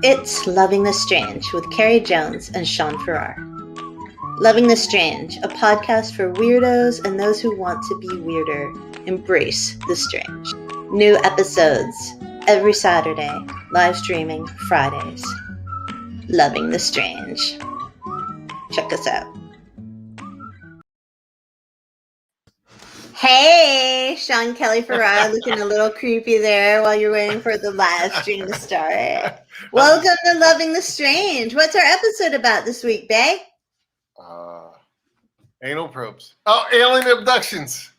It's Loving the Strange with Carrie Jones and Sean Farrar. Loving the Strange, a podcast for weirdos and those who want to be weirder. Embrace the strange. New episodes every Saturday, live streaming Fridays. Loving the Strange. Check us out. Hey, Sean Kelly Farrar, looking a little creepy there while you're waiting for the live stream to start. Welcome to Loving the Strange. What's our episode about this week, babe? Anal probes. Oh, alien abductions.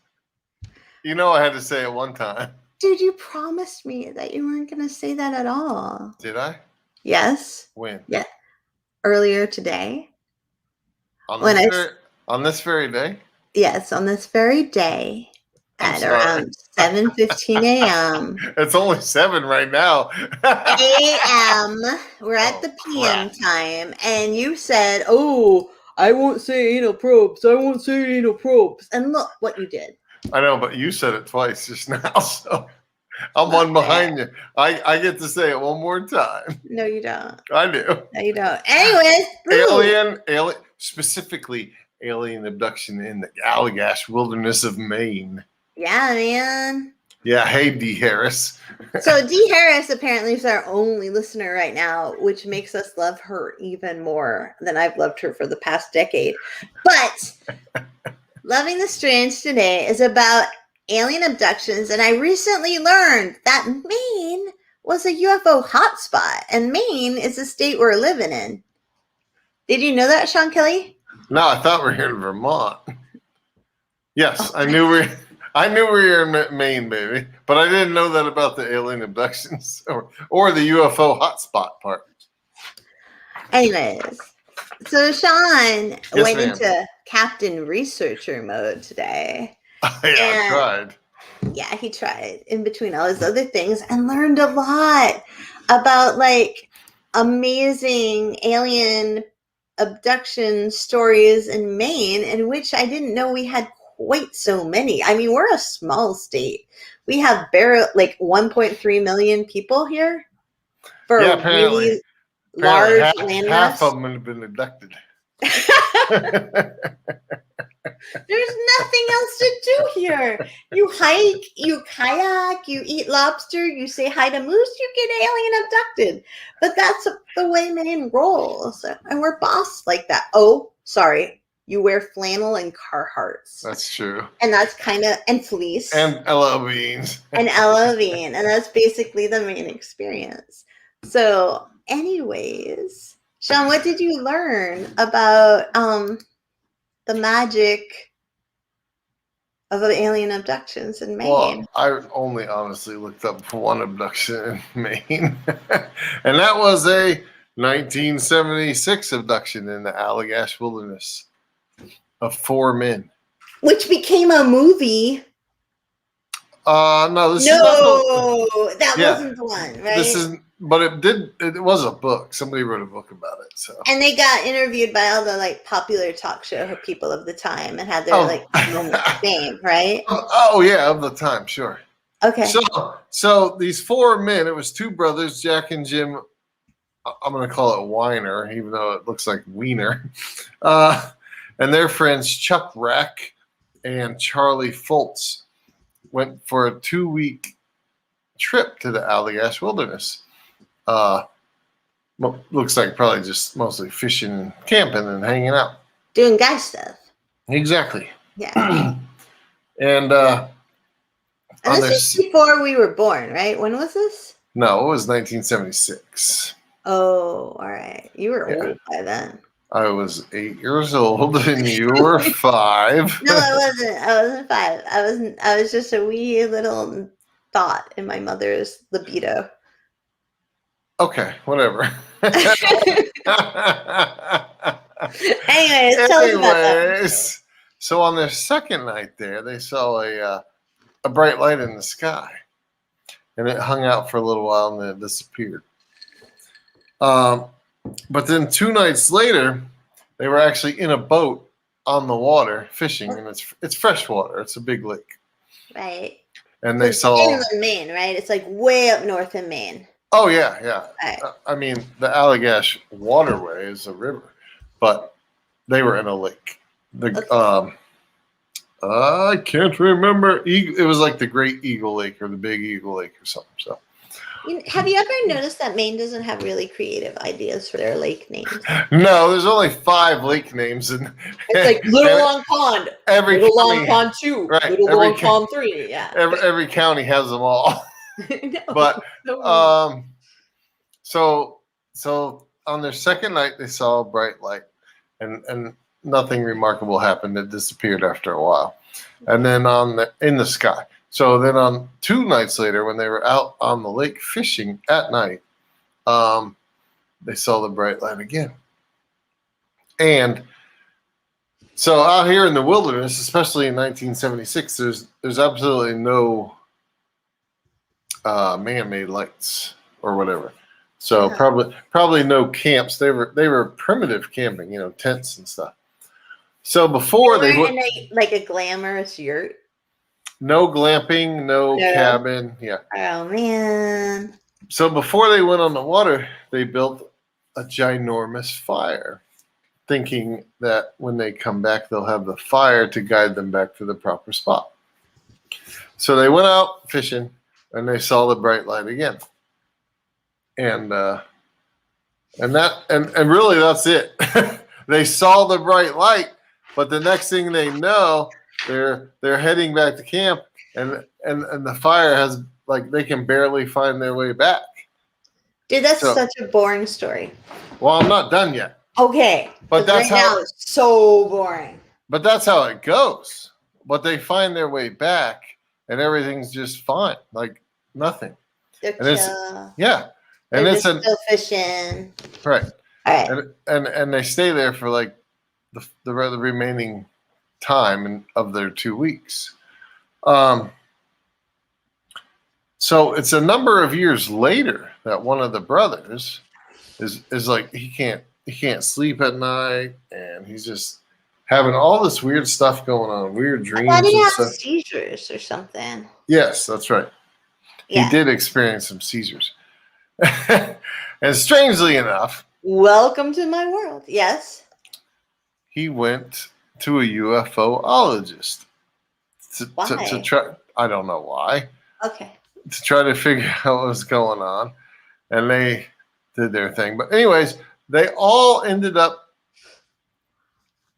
You know I had to say it one time. Dude, you promised me that you weren't going to say that at all. Did I? Yes. When? Yeah. Earlier today. On this very day? Yes, on this very day at around 7:15 a.m. It's only 7 right now. a.m. We're at the p.m. time, and you said, "Oh, I won't say anal probes. I won't say anal probes." And look what you did. I know, but you said it twice just now, so I'm one behind you. I get to say it one more time. No, you don't. I do. No, you don't. Anyways, alien, specifically alien abduction in the Allagash wilderness of Maine. Yeah, man. Yeah, hey, D. Harris. So D. Harris apparently is our only listener right now, which makes us love her even more than I've loved her for the past decade. But Loving the Strange today is about alien abductions, and I recently learned that Maine was a UFO hotspot, and Maine is the state we're living in. Did you know that, Sean Kelly? No, I thought we were here in Vermont. Yes, I knew we were in Maine, baby, but I didn't know that about the alien abductions or the UFO hotspot part. Anyways, so Sean went ma'am. into Captain Researcher mode today. I tried. Yeah, he tried in between all his other things and learned a lot about like amazing alien abduction stories in Maine, in which I didn't know we had quite so many. I mean, we're a small state. We have barely like 1.3 million people here for apparently, really large landmass. Half of them have been abducted. There's nothing else to do here. You hike, you kayak, you eat lobster, you say hi to moose, you get alien abducted. But that's the way Maine rolls. And we're bossed like that. Oh, sorry. You wear flannel and Carhartts. That's true. And that's kind of, and fleece. And Ella Beans. And Ella Bean. And that's basically the Maine experience. So anyways, Sean, what did you learn about the magic of alien abductions in Maine? Well, I only honestly looked up one abduction in Maine, and that was a 1976 abduction in the Allagash wilderness of 4 men. Which became a movie. No, that wasn't the one, right? But it was a book. Somebody wrote a book about it. So. And they got interviewed by all the like popular talk show people of the time and had their moment of fame, right? Oh yeah, of the time, sure. Okay. So these 4 men, it was 2 brothers, Jack and Jim. I'm going to call it Weiner, even though it looks like Wiener. And their friends Chuck Rack and Charlie Fultz went for a 2-week trip to the Allagash wilderness. Looks like probably just mostly fishing and camping and hanging out. Doing guy stuff. Exactly. Yeah. And this is before we were born, right? When was this? No, it was 1976. Oh, all right. You were old by then. I was 8 years old and you were 5. No, I wasn't. I wasn't 5. I was just a wee little thought in my mother's libido. Okay, whatever. Anyways, tell us about that. So on their second night there, they saw a bright light in the sky, and it hung out for a little while and then it disappeared. But then 2 nights later, they were actually in a boat on the water fishing, and it's fresh water. It's a big lake. Right. And they saw inland Maine, right? It's like way up north in Maine. Oh yeah, yeah. Right. I mean, the Allagash waterway is a river, but they were in a lake. The I can't remember. It was like the Great Eagle Lake or the Big Eagle Lake or something. So Have you ever noticed that Maine doesn't have really creative ideas for their lake names? no, there's only 5 lake names, and It's like Little and Long Pond, every Little county, Long Pond 2, right? Little Long Pond 3. Yeah. Every county has them all. No, But so weird. so on their second night they saw a bright light, and nothing remarkable happened. It disappeared after a while, and then in the sky. So then on 2 nights later, when they were out on the lake fishing at night, they saw the bright light again. And so out here in the wilderness, especially in 1976, there's absolutely no man-made lights or whatever. So probably no camps. They were primitive camping, tents and stuff. So before they went, like a glamorous yurt. no glamping, no cabin. Yeah. Oh man. So before they went on the water, they built a ginormous fire, thinking that when they come back, they'll have the fire to guide them back to the proper spot. So they went out fishing, and they saw the bright light again. And really that's it. They saw the bright light, but the next thing they know, they're heading back to camp, and the fire has, like, they can barely find their way back. Dude, that's such a boring story. Well, I'm not done yet. Okay. But that's right now it's so boring. But that's how it goes. But they find their way back, and everything's just fine, like nothing. They're and chill. And they're it's just still fishing. Right. All right. And they stay there for like the remaining time of their 2 weeks. So it's a number of years later that one of the brothers is like he can't sleep at night, and he's just having all this weird stuff going on, weird dreams. I thought he and had stuff. seizures or something. Yes, that's right. Yeah. He did experience some seizures. And strangely enough, welcome to my world. Yes. He went to a UFOologist to try. I don't know why. Okay. To try to figure out what was going on, and they did their thing. But anyways, they all ended up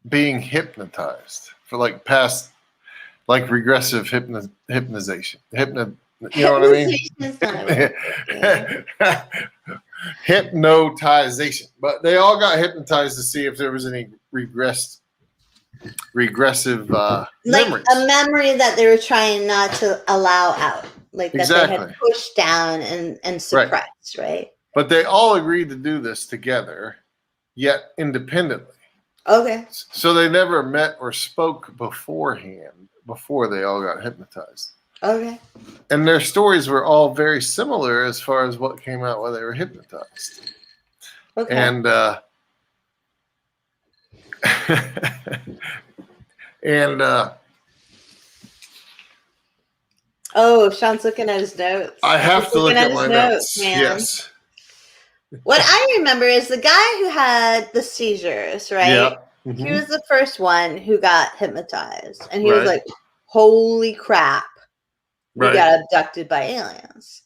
being hypnotized for like past, like regressive hypnotization. You know what I mean? Hypnotization. But they all got hypnotized to see if there was any regressive memories. A memory that they were trying not to allow out. Like that they had pushed down and suppressed, right? But they all agreed to do this together, yet independently. Okay. So they never met or spoke beforehand, before they all got hypnotized. Okay. And their stories were all very similar as far as what came out while they were hypnotized. Okay. And oh, Sean's looking at his notes. I have to look at my notes. Man. Yes. What I remember is the guy who had the seizures, right? Yeah. Mm-hmm. He was the first one who got hypnotized. And he was like, holy crap. We got abducted by aliens.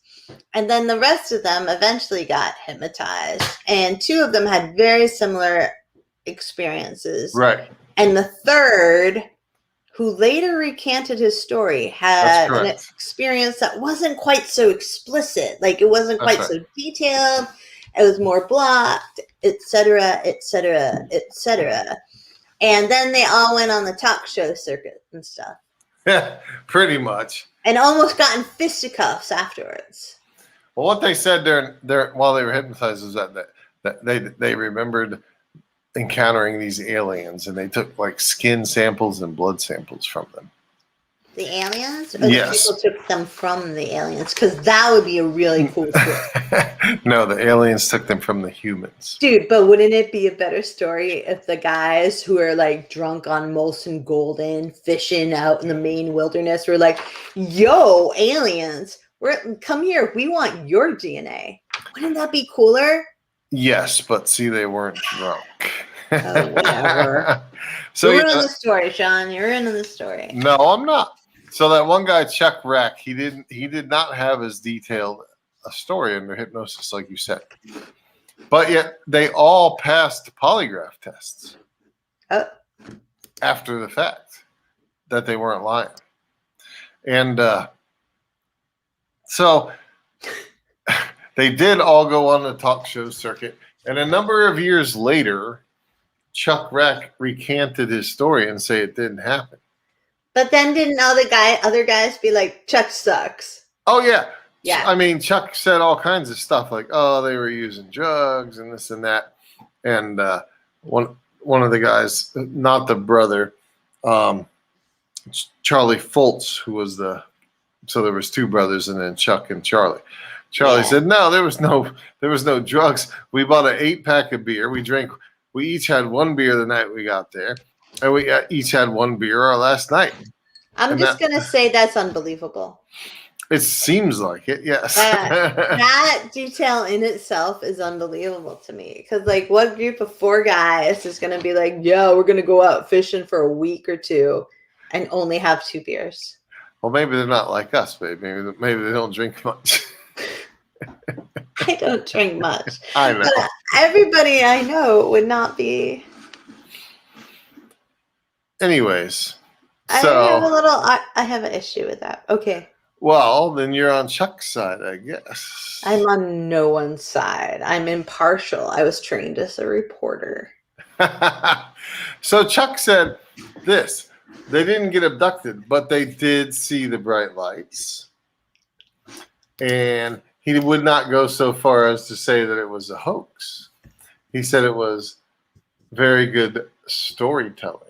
And then the rest of them eventually got hypnotized. And 2 of them had very similar experiences. Right. And the third, who later recanted his story, had an experience that wasn't quite so explicit. Like, it wasn't quite so detailed. It was more blocked, etc., etc., etc. And then they all went on the talk show circuit and stuff. Yeah, pretty much. And almost got in fisticuffs afterwards. Well, what they said while they were hypnotized is that they remembered encountering these aliens, and they took like skin samples and blood samples from them. The aliens? Or yes. The people took them from the aliens? Because that would be a really cool story. No, the aliens took them from the humans. Dude, but wouldn't it be a better story if the guys who are like drunk on Molson Golden fishing out in the Maine wilderness were like, yo, aliens, come here. We want your DNA. Wouldn't that be cooler? Yes, but see, they weren't drunk. Oh, whatever. So You're ruining the story, Sean. You're ruining the story. no, I'm not. So that one guy, Chuck Rack, he did not have as detailed a story under hypnosis, like you said. But yet they all passed polygraph tests after the fact that they weren't lying. And so they did all go on the talk show circuit. And a number of years later, Chuck Rack recanted his story and say it didn't happen. But then didn't other guys be like, Chuck sucks? Oh, yeah. Yeah. I mean, Chuck said all kinds of stuff like, oh, they were using drugs and this and that. And one of the guys, not the brother, Charlie Foltz, who was so there was two brothers and then Chuck and Charlie. Charlie said, no, there was no drugs. We bought an 8-pack of beer. We each had one beer the night we got there. And we each had one beer our last night. I'm just going to say that's unbelievable. It seems like it, yes. That detail in itself is unbelievable to me. Because, like, what group of 4 guys is going to be like, yeah, we're going to go out fishing for a week or 2 and only have 2 beers? Well, maybe they're not like us, babe. Maybe they don't drink much. I don't drink much. I know. But everybody I know would not be. Anyways, I have an issue with that. Okay. Well, then you're on Chuck's side, I guess. I'm on no one's side. I'm impartial. I was trained as a reporter. So Chuck said this. They didn't get abducted, but they did see the bright lights. And he would not go so far as to say that it was a hoax. He said it was very good storytelling.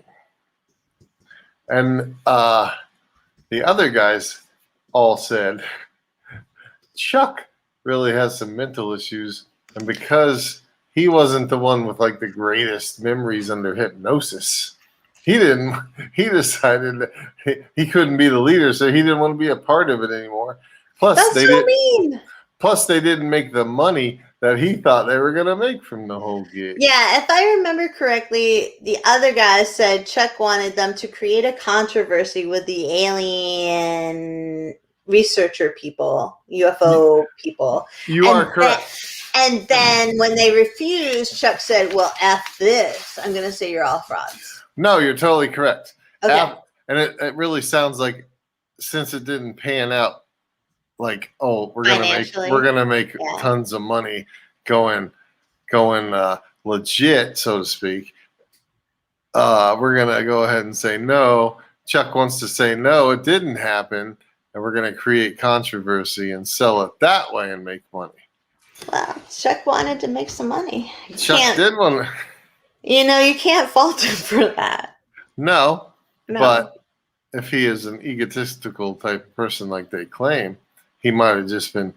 And the other guys all said, Chuck really has some mental issues. And because he wasn't the one with like the greatest memories under hypnosis, he decided that he couldn't be the leader, so he didn't want to be a part of it anymore. Plus, mean. Plus, they didn't make the money that he thought they were going to make from the whole gig. Yeah, if I remember correctly, the other guys said Chuck wanted them to create a controversy with the alien researcher people, UFO people. You are correct. And then when they refused, Chuck said, well, F this. I'm going to say you're all frauds. No, you're totally correct. Okay. And it really sounds like, since it didn't pan out, like, oh, we're gonna make tons of money going legit, so to speak. We're gonna go ahead and say no. Chuck wants to say no, it didn't happen, and we're gonna create controversy and sell it that way and make money. Well, Chuck wanted to make some money. Chuck did want to. You can't fault him for that. No, but if he is an egotistical type of person like they claim, he might have just been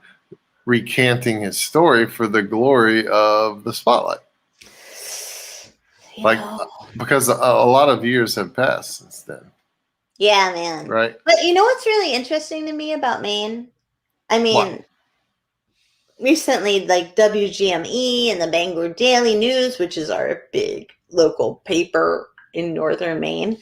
recanting his story for the glory of the spotlight. Because a lot of years have passed since then. Yeah, man. Right. But you know what's really interesting to me about Maine? I mean, recently, like WGME and the Bangor Daily News, which is our big local paper in northern Maine.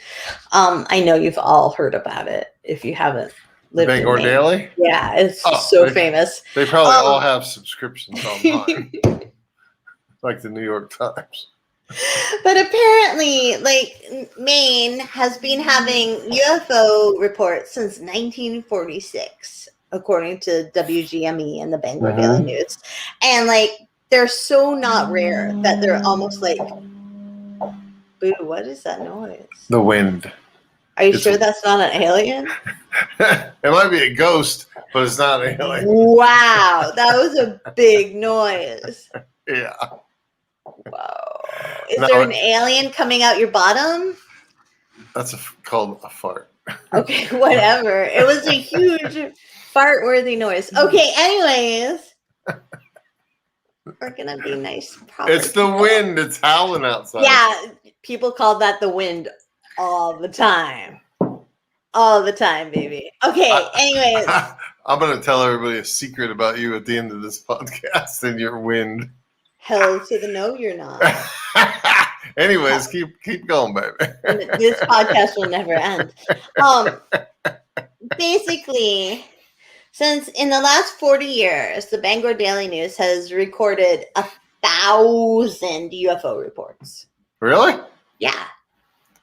I know you've all heard about it. If you haven't lived Bangor in Maine. Daily? Yeah, it's so famous. They probably all have subscriptions online. Like the New York Times. But apparently, like, Maine has been having UFO reports since 1946, according to WGME and the Bangor Daily News. And, like, they're so not rare that they're almost like, boo, what is that noise? The wind. Are you sure that's not an alien? It might be a ghost, but it's not an alien. Wow, that was a big noise. Yeah. Wow. Is there an alien coming out your bottom? That's called a fart. Okay, whatever. It was a huge fart-worthy noise. Okay, anyways. We're going to be nice. It's the wind. It's howling outside. Yeah, people call that the wind all the time. All the time, baby. Okay, anyways. I'm going to tell everybody a secret about you at the end of this podcast and your wind. Hell to the no, you're not. Anyways, keep going, baby. This podcast will never end. Basically, since in the last 40 years, the Bangor Daily News has recorded 1,000 UFO reports. Really? Yeah.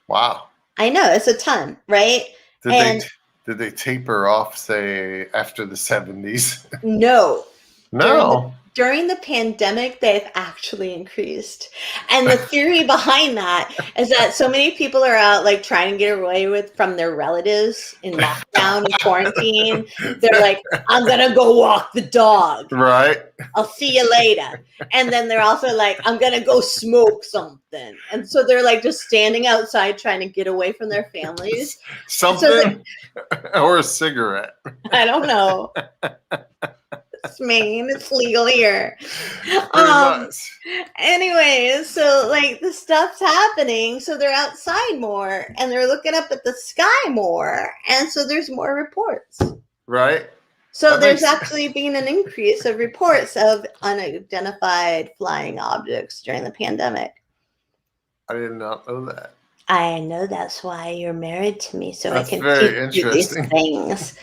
Wow. I know, it's a ton, right? Did they taper off, say, after the 70s? No. No. During the pandemic, they've actually increased. And the theory behind that is that so many people are out like trying to get away from their relatives in lockdown and quarantine. They're like, I'm going to go walk the dog. Right. I'll see you later. And then they're also like, I'm going to go smoke something. And so they're like just standing outside trying to get away from their families. Something or a cigarette. I don't know. It's Maine. It's legal here. Anyways, so like the stuff's happening, so they're outside more and they're looking up at the sky more, and so there's more reports. Right. So there's actually been an increase of reports of unidentified flying objects during the pandemic. I did not know that. I know, that's why you're married to me, so that's I can very teach you these interesting. things.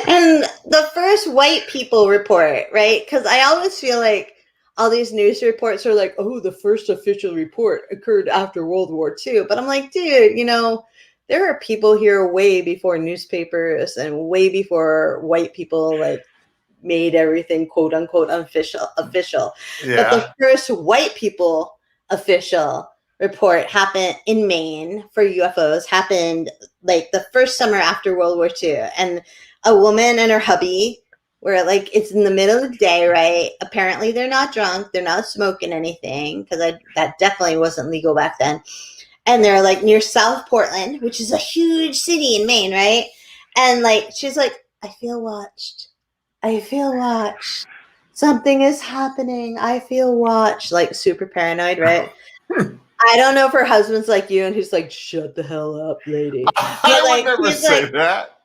And the first white people report, right? Because I always feel like all these news reports are like, oh, the first official report occurred after World War II. But I'm like, dude, you know, there are people here way before newspapers and way before white people like made everything quote unquote official. Yeah. But the first white people official report happened in Maine for UFOs happened like the first summer after World War II. And a woman and her hubby were like, it's in the middle of the day, right? Apparently they're not drunk. They're not smoking anything because that definitely wasn't legal back then. And they're like near South Portland, which is a huge city in Maine, right? And like, she's like, I feel watched. I feel watched. Something is happening. I feel watched. Like super paranoid, right? I don't know if her husband's like you and he's like, shut the hell up, lady. I would never say that.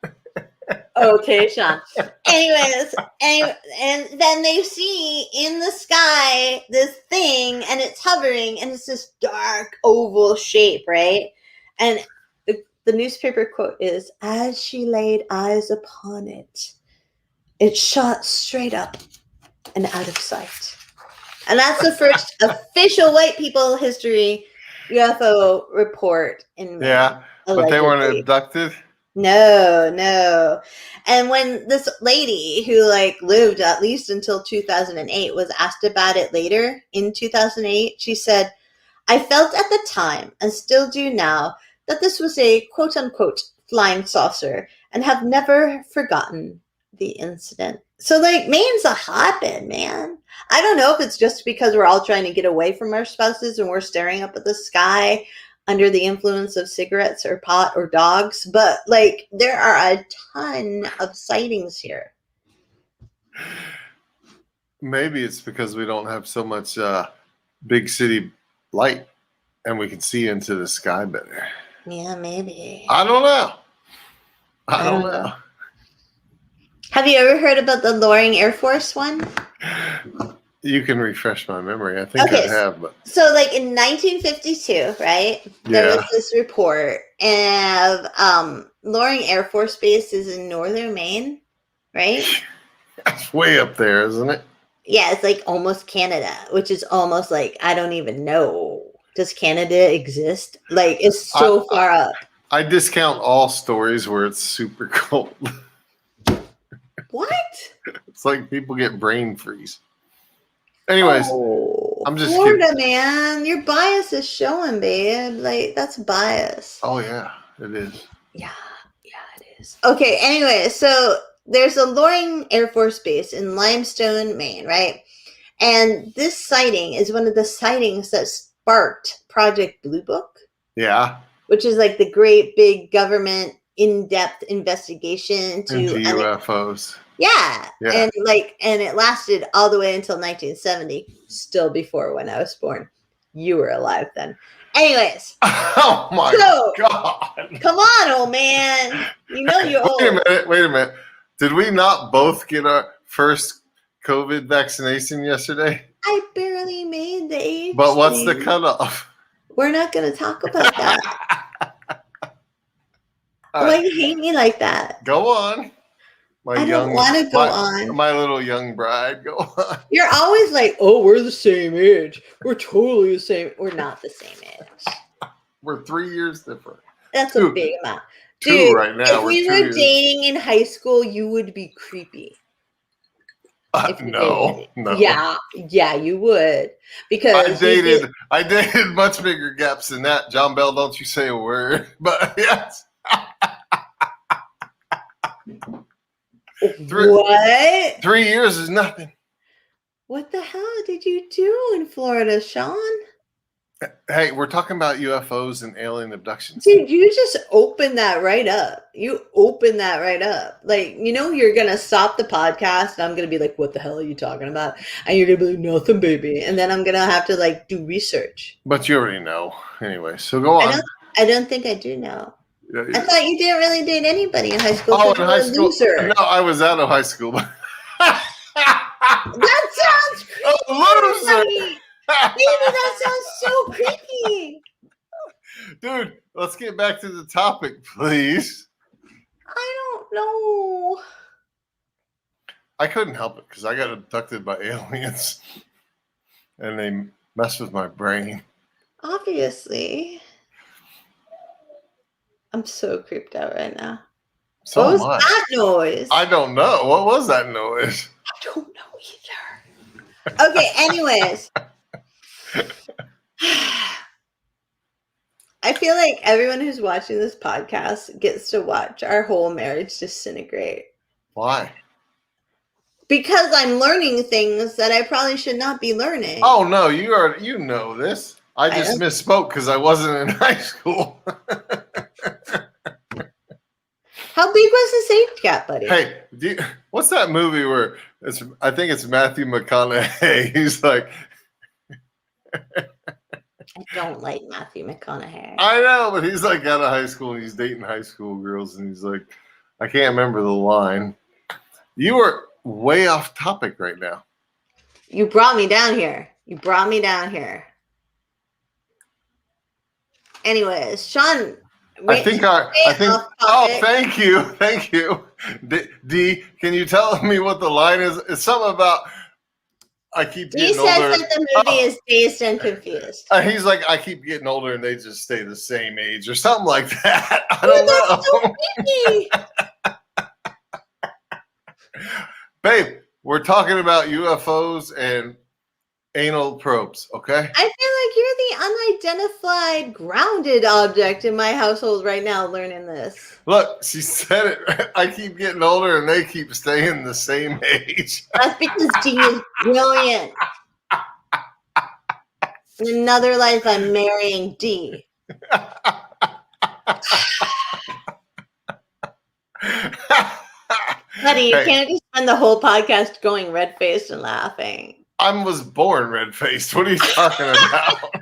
Okay, Sean. Anyways, and then they see in the sky this thing and it's hovering and it's this dark oval shape, right? And the newspaper quote is, as she laid eyes upon it, it shot straight up and out of sight. And that's the first official white people history UFO report in Maine. Yeah, but they weren't abducted? No. And when this lady who like lived at least until 2008 was asked about it later in 2008, she said, I felt at the time and still do now that this was a quote unquote flying saucer and have never forgotten the incident. So like Maine's a hotbed, man. I don't know if it's just because we're all trying to get away from our spouses and we're staring up at the sky under the influence of cigarettes or pot or dogs, but like there are a ton of sightings here. Maybe it's because we don't have so much big city light and we can see into the sky better. Yeah, maybe. I don't know. I don't know. Have you ever heard about the Loring Air Force one? You can refresh my memory. I think I have. But so like in 1952, right? There was this report of Loring Air Force Base is in northern Maine, right? That's way up there, isn't it? Yeah, it's like almost Canada, which is almost like, I don't even know. Does Canada exist? Like it's so far up. I discount all stories where it's super cold. What? It's like people get brain freeze. Anyways, I'm just Florida, man. Your bias is showing, babe. Like that's bias. Oh yeah, it is. Yeah, it is. Okay. Anyway, so there's a Loring Air Force Base in Limestone, Maine, right? And this sighting is one of the sightings that sparked Project Blue Book. Yeah. Which is like the great big government in-depth investigation into UFOs. Yeah. And it lasted all the way until 1970, still before when I was born. You were alive then. Anyways. Oh my God. Come on, old man. You know you're old. Wait a minute. Did we not both get our first COVID vaccination yesterday? I barely made the age. But what's the cutoff? We're not going to talk about that. Why do you hate me like that? Go on. I don't want to go on. My little young bride, go on. You're always like, oh, we're the same age. We're totally the same. We're not the same age. We're 3 years different. That's a big amount. Dude, right now, if we were dating in high school, you would be creepy. No. Yeah, you would. Because I dated much bigger gaps than that. John Bell, don't you say a word. But yes. What? 3 years is nothing. What the hell did you do in Florida, Sean? Hey, we're talking about UFOs and alien abductions. Dude, you just open that right up. You open that right up. Like, you know, you're going to stop the podcast and I'm going to be like, what the hell are you talking about? And you're going to be like, nothing, baby. And then I'm going to have to like do research. But you already know. Anyway, so go on. I don't think I do know. I thought you didn't really date anybody in high school. Oh, in high school? Loser. No, I was out of high school. That sounds creepy. A loser. Baby, that sounds so creepy. Dude, let's get back to the topic, please. I don't know. I couldn't help it because I got abducted by aliens. And they messed with my brain. Obviously. I'm so creeped out right now. So what was that noise? I don't know. What was that noise? I don't know either. Okay, anyways. I feel like everyone who's watching this podcast gets to watch our whole marriage disintegrate. Why? Because I'm learning things that I probably should not be learning. Oh no, you know this. I just misspoke because I wasn't in high school. How big was the safety gap, buddy? Hey, what's that movie where I think it's Matthew McConaughey. He's like, I don't like Matthew McConaughey. I know, but he's like out of high school and he's dating high school girls and he's like, I can't remember the line. You are way off topic right now. You brought me down here. Anyways, Sean. Oh, thank you. D, can you tell me what the line is? It's something about I keep getting older. He says that the movie is dazed and confused. He's like, I keep getting older and they just stay the same age or something like that. I don't know. So babe, we're talking about UFOs and anal probes, okay? I feel like you're the unidentified grounded object in my household right now learning this. Look, she said it. I keep getting older and they keep staying the same age. That's because D is brilliant. In another life, I'm marrying D. Buddy, you can't just spend the whole podcast going red-faced and laughing. I was born red-faced. What are you talking about?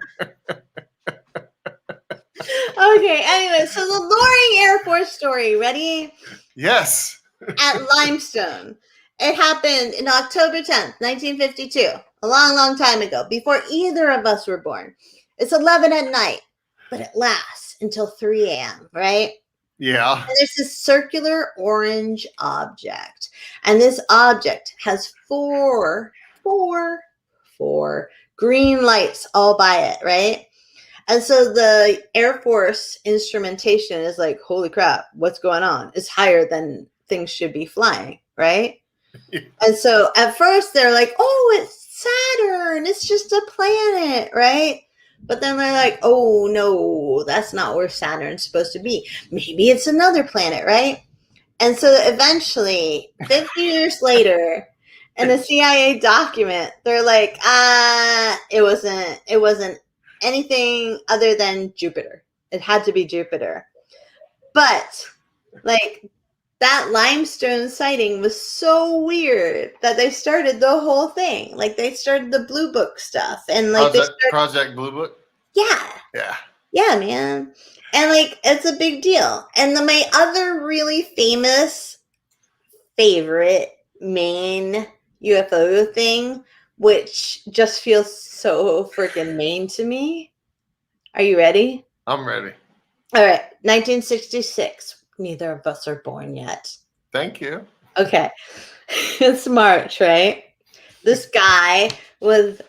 Okay, anyway, so the Loring Air Force story, ready? Yes. At Limestone. It happened in October 10th, 1952. A long, long time ago, before either of us were born. It's 11 at night, but it lasts until 3 a.m., right? Yeah. And there's this circular orange object. And this object has four green lights all by it, right? And so the Air Force instrumentation is like, holy crap, what's going on? It's higher than things should be flying, right? Yeah. And so at first they're like, oh, it's Saturn. It's just a planet, right? But then they're like, oh, no, that's not where Saturn's supposed to be. Maybe it's another planet, right? And so eventually, 50 years later, in a CIA document, they're like, it wasn't anything other than Jupiter. It had to be Jupiter. But, like, that Limestone sighting was so weird that they started the whole thing. Like, they started the Blue Book stuff. And like Project Blue Book? Yeah. Yeah. Yeah, man. And like, it's a big deal. And my other really famous favorite Maine UFO thing, which just feels so freaking Maine to me. Are you ready? I'm ready. All right. 1966. Neither of us are born yet. Thank you. Okay. It's March, right? This guy with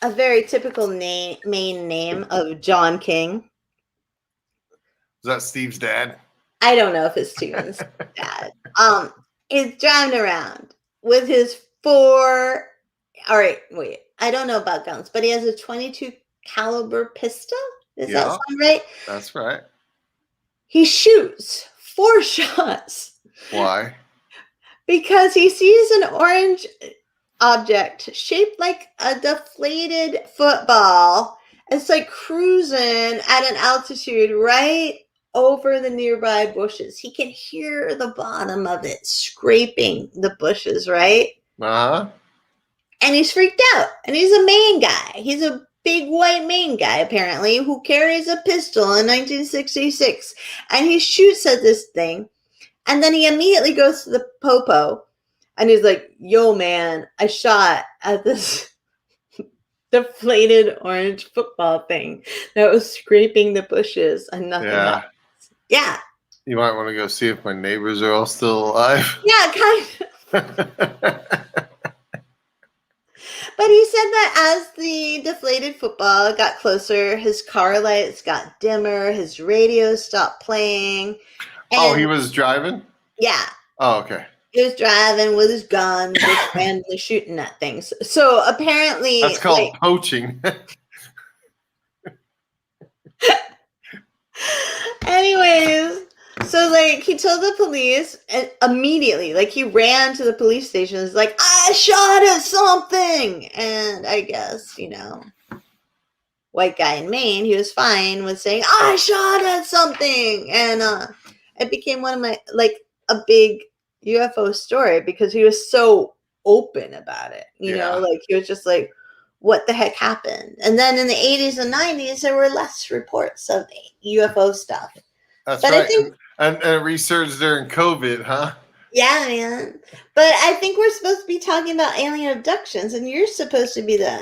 a very typical Maine name of John King. Is that Steve's dad? I don't know if it's Steven's dad. He's driving around with his all right, wait. I don't know about guns, but he has a 22 caliber pistol. Does that sound right? That's right. He shoots 4 shots. Why? Because he sees an orange object shaped like a deflated football. It's like cruising at an altitude right over the nearby bushes. He can hear the bottom of it scraping the bushes, right? Uh-huh. And he's freaked out. And he's a Maine guy. He's a big white Maine guy, apparently, who carries a pistol in 1966. And he shoots at this thing. And then he immediately goes to the popo. And he's like, yo, man, I shot at this deflated orange football thing that was scraping the bushes and nothing else. Yeah. You might want to go see if my neighbors are all still alive. Yeah, kind of. But he said that as the deflated football got closer, his car lights got dimmer, his radio stopped playing. Oh, he was driving? Yeah. Oh, okay. He was driving with his gun, just randomly shooting at things. So apparently... That's called poaching. Anyways, so like he told the police and immediately, like he ran to the police station and was like, I shot at something. And I guess, white guy in Maine, he was fine with saying, I shot at something. And it became one of my, like, a big UFO story because he was so open about it. You know, like he was just like, what the heck happened? And then in the 80s and 90s, there were less reports of UFO stuff. That's right. I think, and it resurged during COVID, huh? Yeah, man. But I think we're supposed to be talking about alien abductions, and you're supposed to be the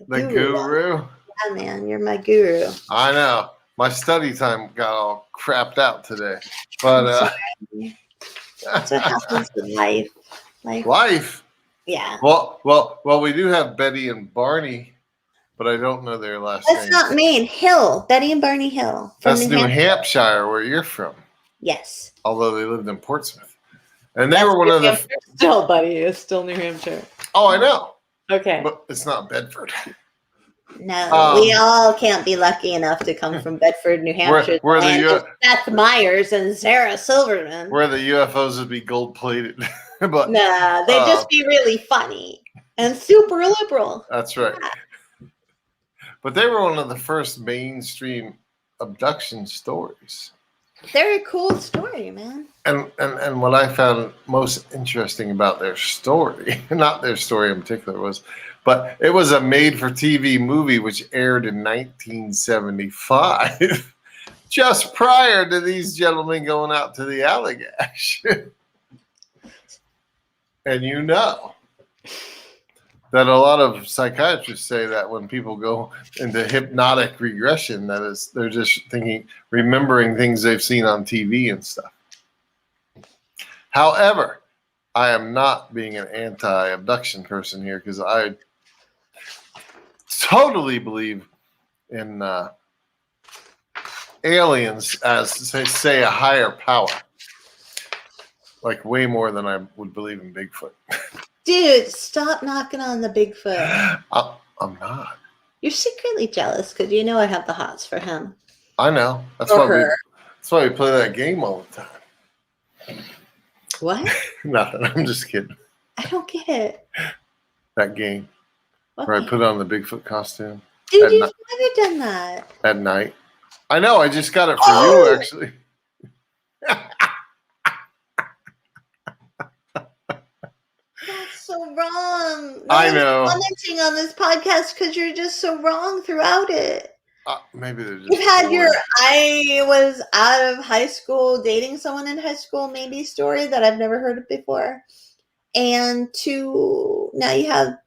guru. Yeah, man, you're my guru. I know. My study time got all crapped out today, but that's what happens with life. Life. Yeah. Well, we do have Betty and Barney, but I don't know their last name. That's not Maine. Hill. Betty and Barney Hill. That's New Hampshire, where you're from. Yes. Although they lived in Portsmouth. And they were one of the... Still, buddy. It's still New Hampshire. Oh, I know. Okay. But it's not Bedford. No, we all can't be lucky enough to come from Bedford, New Hampshire. Where the Beth Myers and Sarah Silverman. Where the UFOs would be gold-plated. But nah, they'd just be really funny and super liberal. That's right. Yeah. But they were one of the first mainstream abduction stories. They're a cool story, man. And what I found most interesting about their story, not their story in particular, but it was a made-for-TV movie which aired in 1975, just prior to these gentlemen going out to the Allagash. And you know that a lot of psychiatrists say that when people go into hypnotic regression, that is, they're just remembering things they've seen on TV and stuff. However, I am not being an anti-abduction person here because I totally believe in aliens as, say, a higher power. Like way more than I would believe in Bigfoot. Dude, stop knocking on the Bigfoot. I'm not. You're secretly jealous because you know I have the hots for him. I know. That's why we play that game all the time. What? Nothing. I'm just kidding. I don't get it. That game where I put on the Bigfoot costume. Dude, you've never done that. At night. I know. I just got it for you, actually. That's so so wrong. No I one's know. commenting on this podcast because you're just so wrong throughout it. Maybe they're just You've had bored. your I was out of high school dating someone in high school maybe story that I've never heard of before. And now you have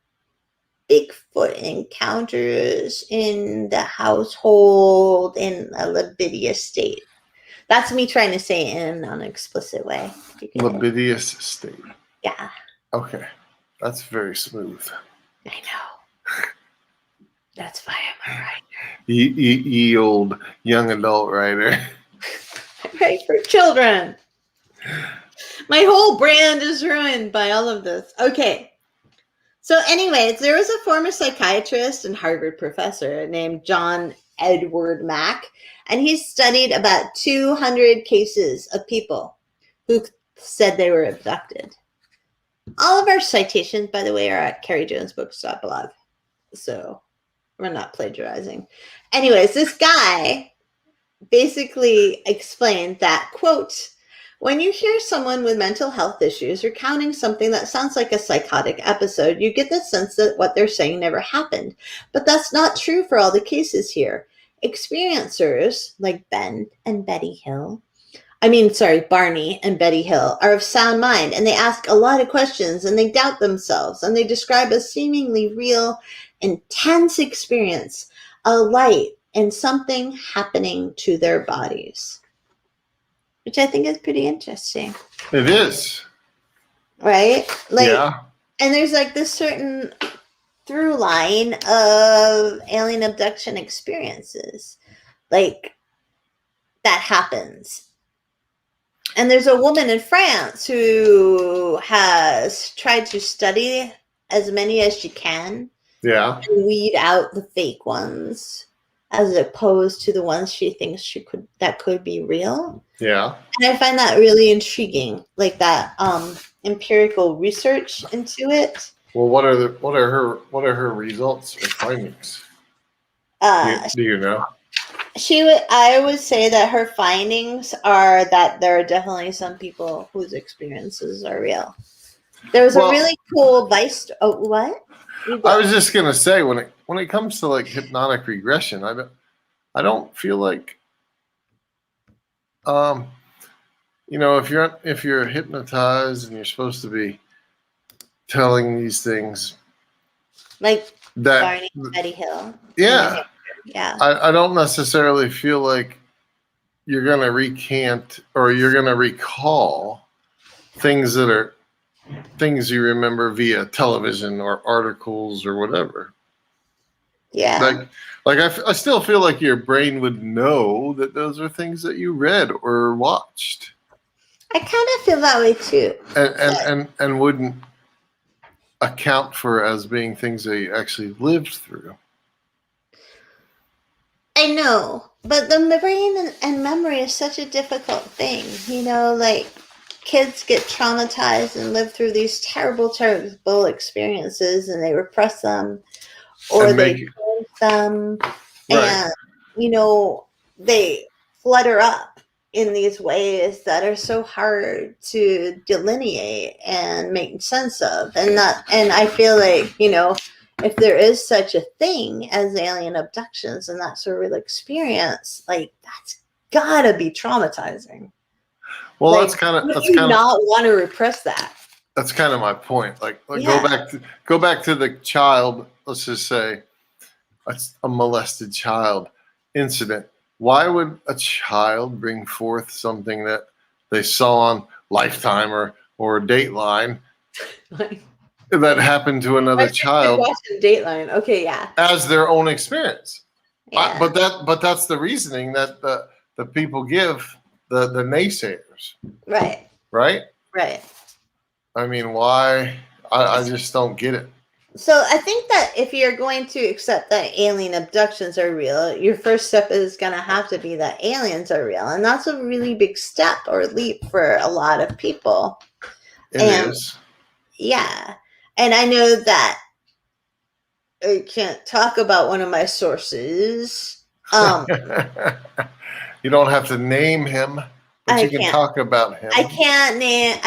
Bigfoot encounters in the household in a libidious state. That's me trying to say it in an explicit way. Libidious state. Yeah. Okay. That's very smooth. I know. That's why I'm a writer. Ye old young adult writer. I write for children. My whole brand is ruined by all of this. Okay. So anyways, there was a former psychiatrist and Harvard professor named John Edward Mack, and he studied about 200 cases of people who said they were abducted. All of our citations, by the way, are at carriejonesbooks.blog. So we're not plagiarizing. Anyways, this guy basically explained that, quote, when you hear someone with mental health issues recounting something that sounds like a psychotic episode, you get the sense that what they're saying never happened. But that's not true for all the cases here. Experiencers like Barney and Betty Hill, are of sound mind, and they ask a lot of questions, and they doubt themselves, and they describe a seemingly real, intense experience, a light and something happening to their bodies. Which I think is pretty interesting. It is. Right? Yeah. And there's like this certain through line of alien abduction experiences. Like, that happens. And there's a woman in France who has tried to study as many as she can. Yeah. And weed out the fake ones, as opposed to the ones she thinks that could be real. Yeah. And I find that really intriguing, like that empirical research into it. Well, what are her results or findings? Do you know? I would say that her findings are that there are definitely some people whose experiences are real. There was a really cool Vice. Oh, what? I was just gonna say when it comes to like hypnotic regression, I don't feel like if you're hypnotized and you're supposed to be telling these things like that Barney and Betty Hill. Yeah. Yeah. I don't necessarily feel like you're gonna recant or you're gonna recall things that are things you remember via television or articles or whatever. Yeah. Like I still feel like your brain would know that those are things that you read or watched. I kind of feel that way too. And wouldn't account for as being things that you actually lived through. I know, but the brain and memory is such a difficult thing. Like kids get traumatized and live through these terrible, terrible experiences, and they repress them, or they change them, right. And they flutter up in these ways that are so hard to delineate and make sense of, and I feel like if there is such a thing as alien abductions and that's a real experience, like that's gotta be traumatizing. Well, like, that's kind of not want to repress that. That's kind of my point. Like Yeah. go back to the child. Let's just say a molested child incident. Why would a child bring forth something that they saw on Lifetime or Dateline that happened to another child? Watching Dateline, okay, yeah, as their own experience. Yeah. But that's the reasoning that the people give the naysayers. Right. Right. I mean, why? I just don't get it. So I think that if you're going to accept that alien abductions are real, your first step is going to have to be that aliens are real. And that's a really big step or leap for a lot of people. It is. Yeah. And I know that I can't talk about one of my sources. You don't have to name him. But I you can can't. talk about him. I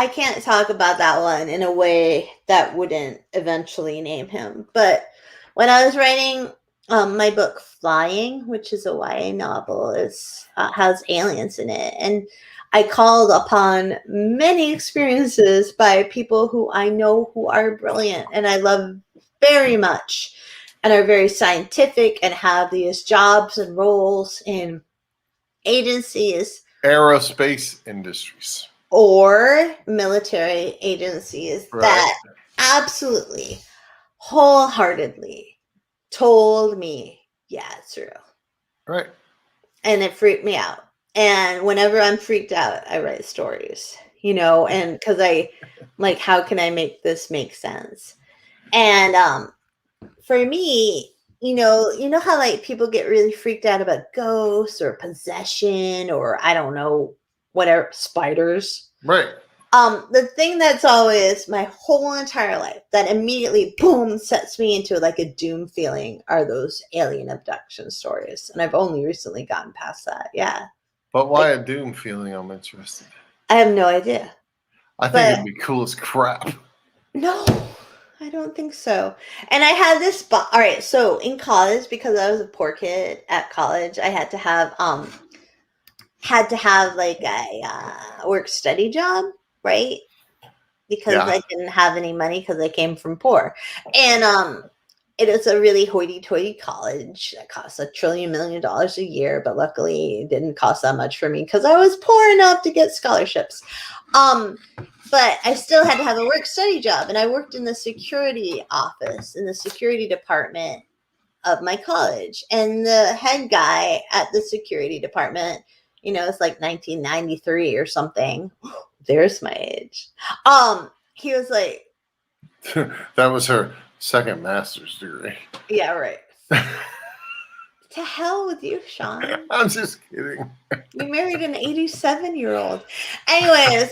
can't talk about that one in a way that wouldn't eventually name him. But when I was writing my book Flying, which is a YA novel, has aliens in it, and I called upon many experiences by people who I know who are brilliant and I love very much, and are very scientific and have these jobs and roles in agencies Aerospace industries. or military agencies Right. that absolutely wholeheartedly told me, yeah, it's real. Right. And it freaked me out. And whenever I'm freaked out, I write stories, and because I like, how can I make this make sense? And for me, how like people get really freaked out about ghosts or possession or I don't know, whatever, spiders. Right. The thing that's always my whole entire life that immediately boom sets me into like a doom feeling are those alien abduction stories. And I've only recently gotten past that. Yeah. But why a doom feeling? I'm interested. I have no idea. I think But it'd be cool as crap. no, I don't think so. And I had this all right, so in college, because I was a poor kid at college, I had to have like a work study job, right? Because Yeah. I didn't have any money because I came from poor. And it is a really hoity-toity college that costs $1 trillion million a year, but luckily it didn't cost that much for me because I was poor enough to get scholarships. But I still had to have a work study job, and I worked in the security office in the security department of my college. And the head guy at the security department, it's like 1993 or something. There's my age. He was like, That was her second master's degree. yeah, right. To hell with you, Sean. I'm just kidding. You married an 87-year-old. Anyways,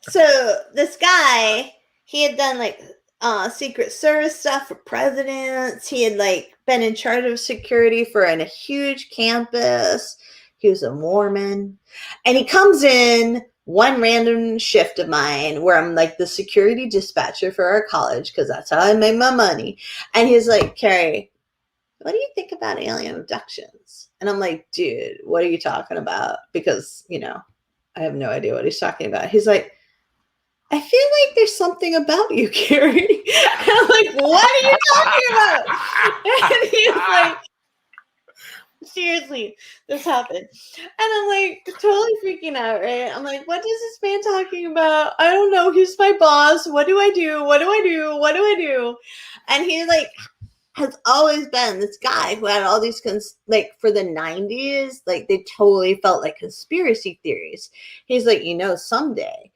so this guy, he had done like Secret Service stuff for presidents. He had like been in charge of security for a huge campus. He was a Mormon. And he comes in one random shift of mine where I'm like the security dispatcher for our college because that's how I make my money. And he's like, Carrie, what do you think about alien abductions? And I'm like, dude, what are you talking about? Because, I have no idea what he's talking about. He's like, I feel like there's something about you, Carrie. And I'm like, what are you talking about? And he's like, seriously, this happened. And I'm like, totally freaking out, right? I'm like, what is this man talking about? I don't know. He's my boss. What do I do? What do I do? What do I do? And he like has always been this guy who had all these like for the 90s, like they totally felt like conspiracy theories. He's like, someday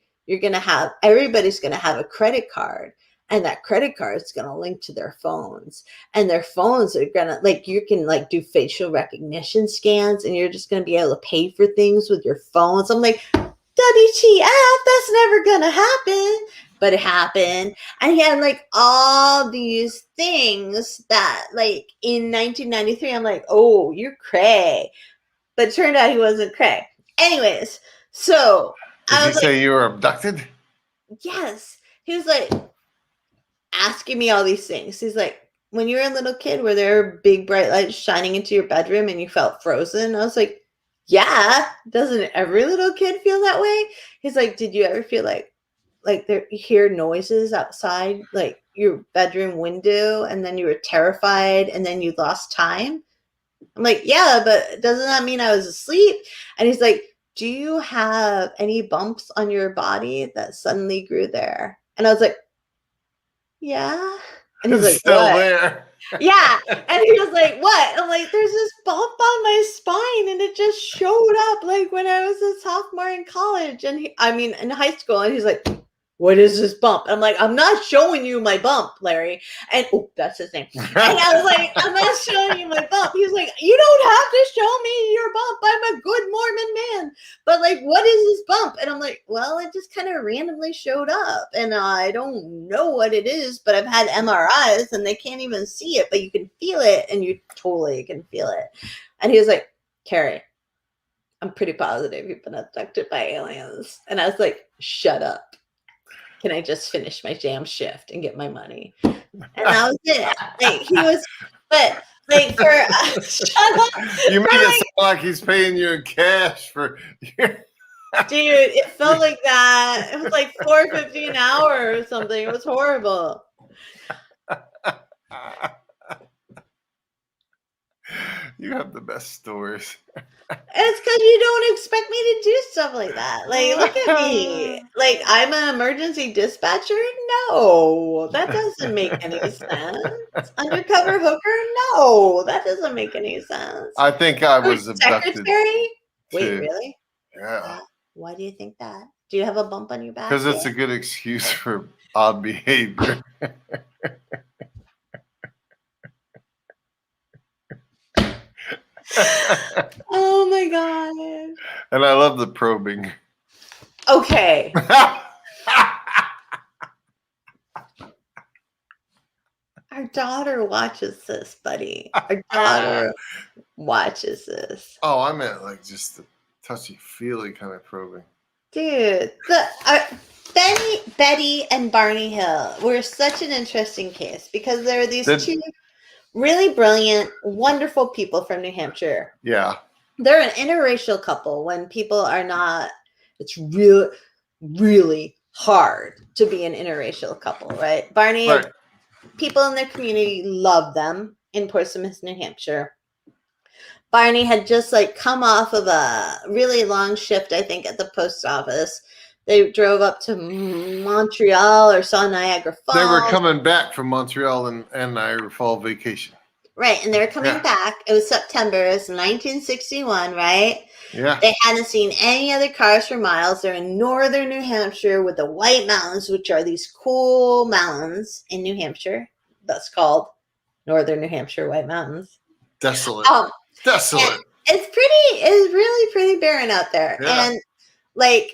everybody's gonna have a credit card, and that credit card is gonna link to their phones, and their phones are gonna like you can like do facial recognition scans, and you're just gonna be able to pay for things with your phones. I'm like, WTF, that's never gonna happen. But it happened. And he had like all these things that like in 1993, I'm like, oh, you're cray. But it turned out he wasn't cray. Anyways, so Did he say you were abducted? Yes. He was like asking me all these things. He's like, when you were a little kid, were there big bright lights shining into your bedroom and you felt frozen? I was like, yeah. Doesn't every little kid feel that way? He's like, did you ever feel like there you hear noises outside like your bedroom window and then you were terrified and then you lost time? I'm like, yeah, but doesn't that mean I was asleep? And he's like, do you have any bumps on your body that suddenly grew there? And I was like, yeah. And he's like, still what? there. Yeah. And he was like, what? I'm like, there's this bump on my spine and it just showed up like when I was a sophomore in college. And in high school. And he's like, what is this bump? I'm like, I'm not showing you my bump, Larry. And that's his name. And I was like, I'm not showing you my bump. He was like, you don't have to show me your bump. I'm a good Mormon man. But like, what is this bump? And I'm like, well, it just kind of randomly showed up. And I don't know what it is, but I've had MRIs and they can't even see it, but you can feel it. And you totally can feel it. And he was like, Carrie, I'm pretty positive you've been abducted by aliens. And I was like, shut up. Can I just finish my damn shift and get my money? And that was it. Like he was, but like for shut up. You made it sound like he's paying you in cash for. Dude, it felt like that. It was like $4.50 an hour or something. It was horrible. You have the best stories. It's because you don't expect me to do stuff like that. Like, look at me. Like, I'm an emergency dispatcher? No, that doesn't make any sense. Undercover hooker? No, that doesn't make any sense. I think I was abducted. Secretary? Wait, too. really? Yeah. Why do you think that? Do you have a bump on your back? Because it's a good excuse for odd behavior. Oh my god. And I love the probing. Okay. Our daughter watches this, buddy. Our daughter watches this. Oh, I meant like just the touchy-feely kind of probing. Dude, Betty and Barney Hill were such an interesting case because there are these two really brilliant, wonderful people from New Hampshire. Yeah. They're an interracial couple when people are not, it's really, really hard to be an interracial couple, right? Barney, Right. People in their community love them in Portsmouth, New Hampshire. Barney had just like come off of a really long shift, I think, at the post office. They drove up to Montreal or saw Niagara Falls. They were coming back from Montreal and Niagara Falls vacation. Right, and they were coming back. It was September. It was 1961, right? Yeah. They hadn't seen any other cars for miles. They're in northern New Hampshire with the White Mountains, which are these cool mountains in New Hampshire. That's called Northern New Hampshire White Mountains. Desolate. Desolate. It's really pretty barren out there. Yeah. And like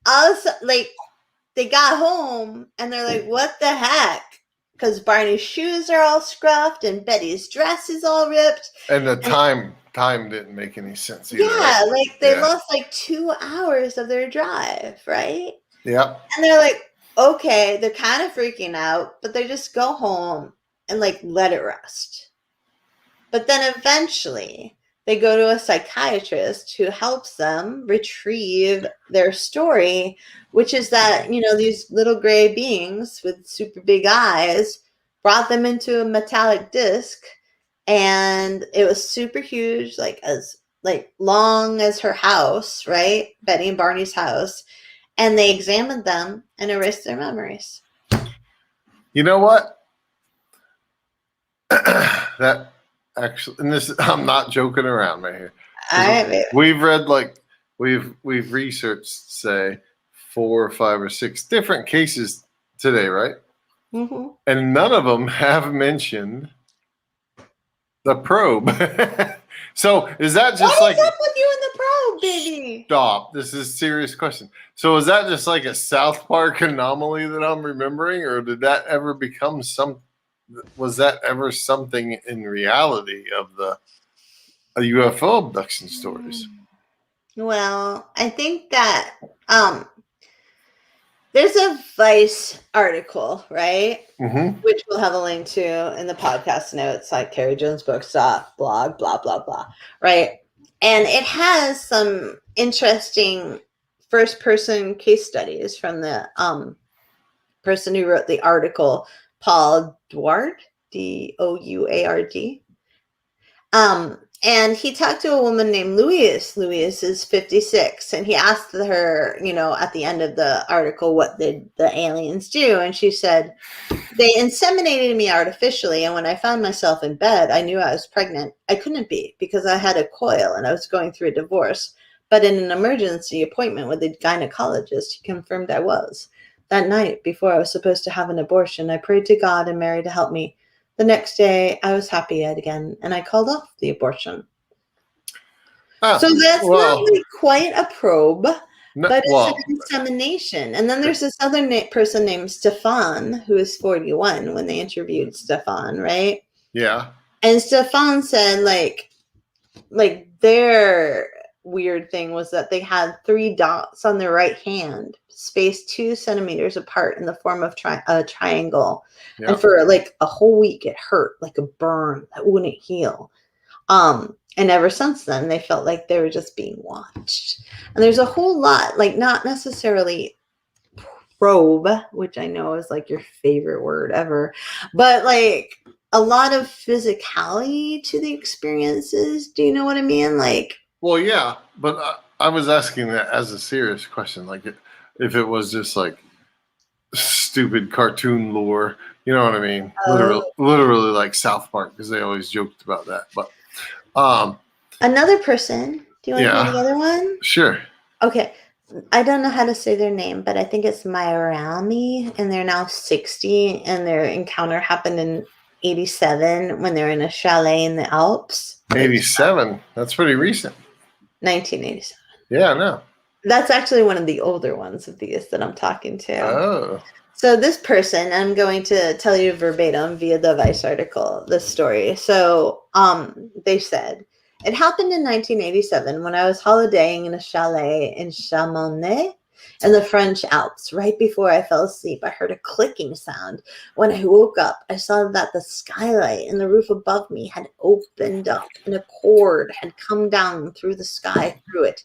us, like they got home and they're like, what the heck? Because Barney's shoes are all scruffed and Betty's dress is all ripped. And the time didn't make any sense either. Yeah, like they lost like 2 hours of their drive, right? Yep. And they're like, okay, they're kind of freaking out, but they just go home and like let it rest. But then eventually they go to a psychiatrist who helps them retrieve their story, which is that, you know, these little gray beings with super big eyes brought them into a metallic disc, and it was super huge, like as like long as her house, right? Betty and Barney's house. And they examined them and erased their memories. You know what? That actually, and this I'm not joking around right here. We've read we've researched, say, 4 or 5 or 6 different cases today, right? Mm-hmm. And none of them have mentioned the probe. So is that just what is up with you and the probe, baby? Stop. This is a serious question. So is that just like a South Park anomaly that I'm remembering, or did that ever become was that ever something in reality of the UFO abduction stories? Well, I think that there's a Vice article, right? Mm-hmm. Which we'll have a link to in the podcast notes, like Carrie Jones Books blog, blah, blah, blah, right? And it has some interesting first-person case studies from the person who wrote the article, Paul Douard, Douard. And he talked to a woman named Louise. Louise is 56. And he asked her, you know, at the end of the article, what did the aliens do? And she said, they inseminated me artificially. And when I found myself in bed, I knew I was pregnant. I couldn't be because I had a coil and I was going through a divorce. But in an emergency appointment with a gynecologist, he confirmed I was. That night, before I was supposed to have an abortion, I prayed to God and Mary to help me. The next day, I was happy again, and I called off the abortion. So that's not like quite a probe, but it's an insemination. And then there's this other person named Stefan, who is 41 when they interviewed Stefan, right? Yeah. And Stefan said, like their weird thing was that they had 3 dots on their right hand, spaced 2 centimeters apart in the form of a triangle. Yeah. And for like a whole week, it hurt like a burn that wouldn't heal. And ever since then, they felt like they were just being watched. And there's a whole lot, like not necessarily probe, which I know is like your favorite word ever, but like a lot of physicality to the experiences. Do you know what I mean? Like, Well, yeah, but I was asking that as a serious question, like if it was just like stupid cartoon lore, you know what I mean? Literally like South Park, because they always joked about that. But another person. Do you want to hear the other one? Sure. Okay. I don't know how to say their name, but I think it's Mayorami, and they're now 60, and their encounter happened in 87 when they're in a chalet in the Alps. 87? That's pretty recent. 1987. Yeah, I know. That's actually one of the older ones of these that I'm talking to. Oh. So this person, I'm going to tell you verbatim via the Vice article, this story. So they said, it happened in 1987 when I was holidaying in a chalet in Chamonix in the French Alps. Right before I fell asleep, I heard a clicking sound. When I woke up, I saw that the skylight in the roof above me had opened up and a cord had come down through the sky through it.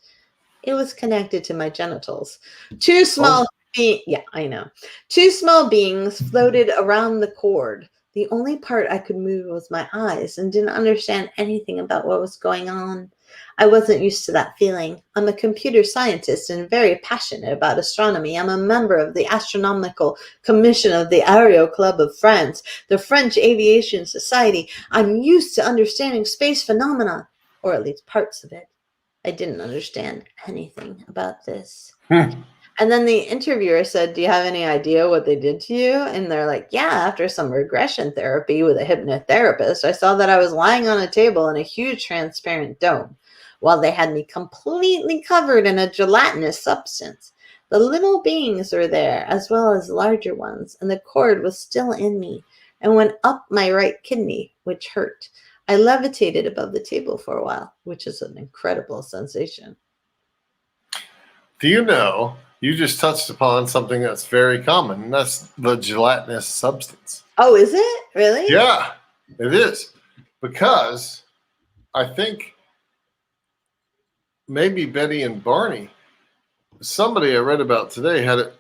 It was connected to my genitals. 2 small Two small beings floated around the cord. The only part I could move was my eyes and didn't understand anything about what was going on. I wasn't used to that feeling. I'm a computer scientist and very passionate about astronomy. I'm a member of the Astronomical Commission of the Aero Club of France, the French Aviation Society. I'm used to understanding space phenomena, or at least parts of it. I didn't understand anything about this. And then the interviewer said, do you have any idea what they did to you? And they're like, yeah, after some regression therapy with a hypnotherapist, I saw that I was lying on a table in a huge transparent dome while they had me completely covered in a gelatinous substance. The little beings were there as well as larger ones, and the cord was still in me and went up my right kidney, which hurt. I levitated above the table for a while, which is an incredible sensation. Do you know, you just touched upon something that's very common, and that's the gelatinous substance. Oh, is it? Really? Yeah, it is. Because I think maybe Betty and Barney, somebody I read about today had a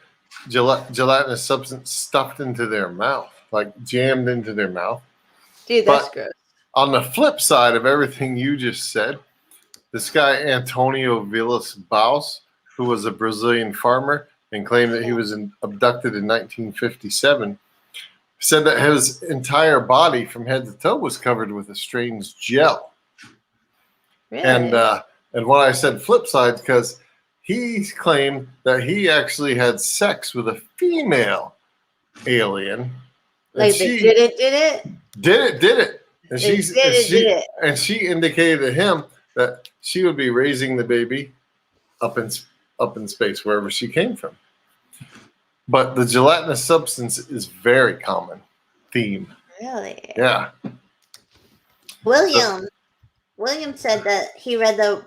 gelatinous substance stuffed into their mouth, like jammed into their mouth. Dude, that's gross. On the flip side of everything you just said, this guy Antonio Vilas Baus, who was a Brazilian farmer and claimed that he was abducted in 1957, said that his entire body from head to toe was covered with a strange gel. Really? And when I said flip side, because he claimed that he actually had sex with a female alien. Like they did it? Did it. And she indicated to him that she would be raising the baby up in space, wherever she came from. But the gelatinous substance is very common theme. Really? Yeah. William said that he read the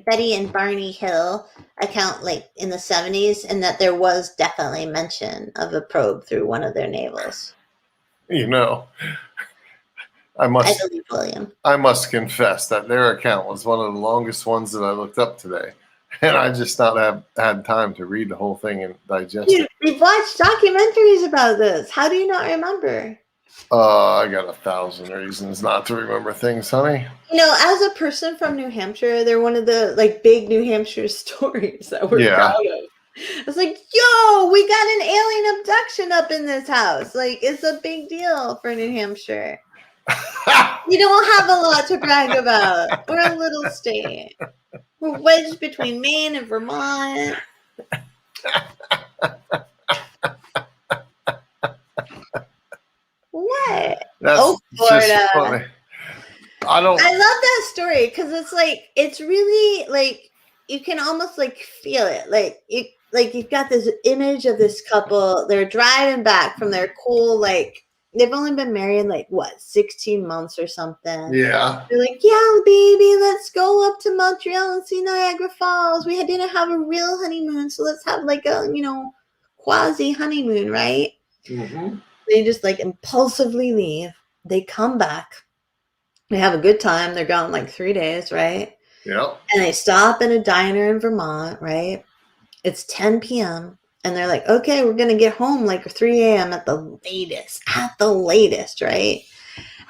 Betty and Barney Hill account like in the 70s, and that there was definitely mention of a probe through one of their navels. You know, I believe William. I must confess that their account was one of the longest ones that I looked up today. And I just not had time to read the whole thing and digest it. You've watched documentaries about this. How do you not remember? I got 1,000 reasons not to remember things, honey. You know, as a person from New Hampshire, they're one of the like big New Hampshire stories that we're proud of. It's like, yo, we got an alien abduction up in this house. Like, it's a big deal for New Hampshire. We don't have a lot to brag about. We're a little state. We're wedged between Maine and Vermont. What? That's Florida. Funny. I love that story because it's like, it's really like, you can almost like feel it. Like you've got this image of this couple. They're driving back from their cool like they've only been married like what, 16 months or something. Yeah. They're like, yeah, baby, let's go up to Montreal and see Niagara Falls. We didn't have a real honeymoon, so let's have like a, quasi honeymoon, right? Mm-hmm. They just like impulsively leave. They come back. They have a good time. They're gone like 3 days, right? Yep. And they stop in a diner in Vermont, right? It's 10 p.m. And they're like, okay, we're going to get home like 3 a.m. at the latest, right?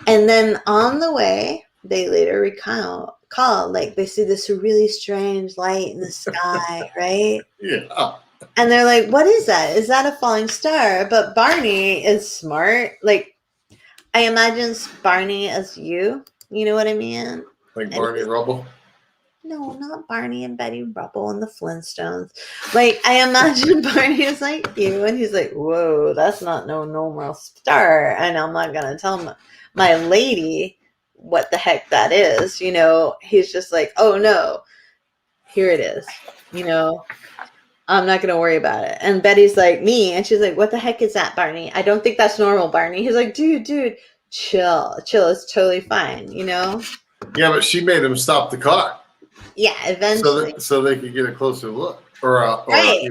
And then on the way, they later call, like they see this really strange light in the sky, right? Yeah. And they're like, what is that? Is that a falling star? But Barney is smart. Like, I imagine Barney as you. You know what I mean? Like Barney Rubble. No, not Barney and Betty Rubble and the Flintstones. Like, I imagine Barney is like you, and he's like, whoa, that's not no normal star. And I'm not going to tell my lady what the heck that is. He's just like, oh, no, here it is. I'm not going to worry about it. And Betty's like, me. And she's like, what the heck is that, Barney? I don't think that's normal, Barney. He's like, dude, chill. It's totally fine, Yeah, but she made him stop the car. Yeah, eventually. So they could get a closer look. Right.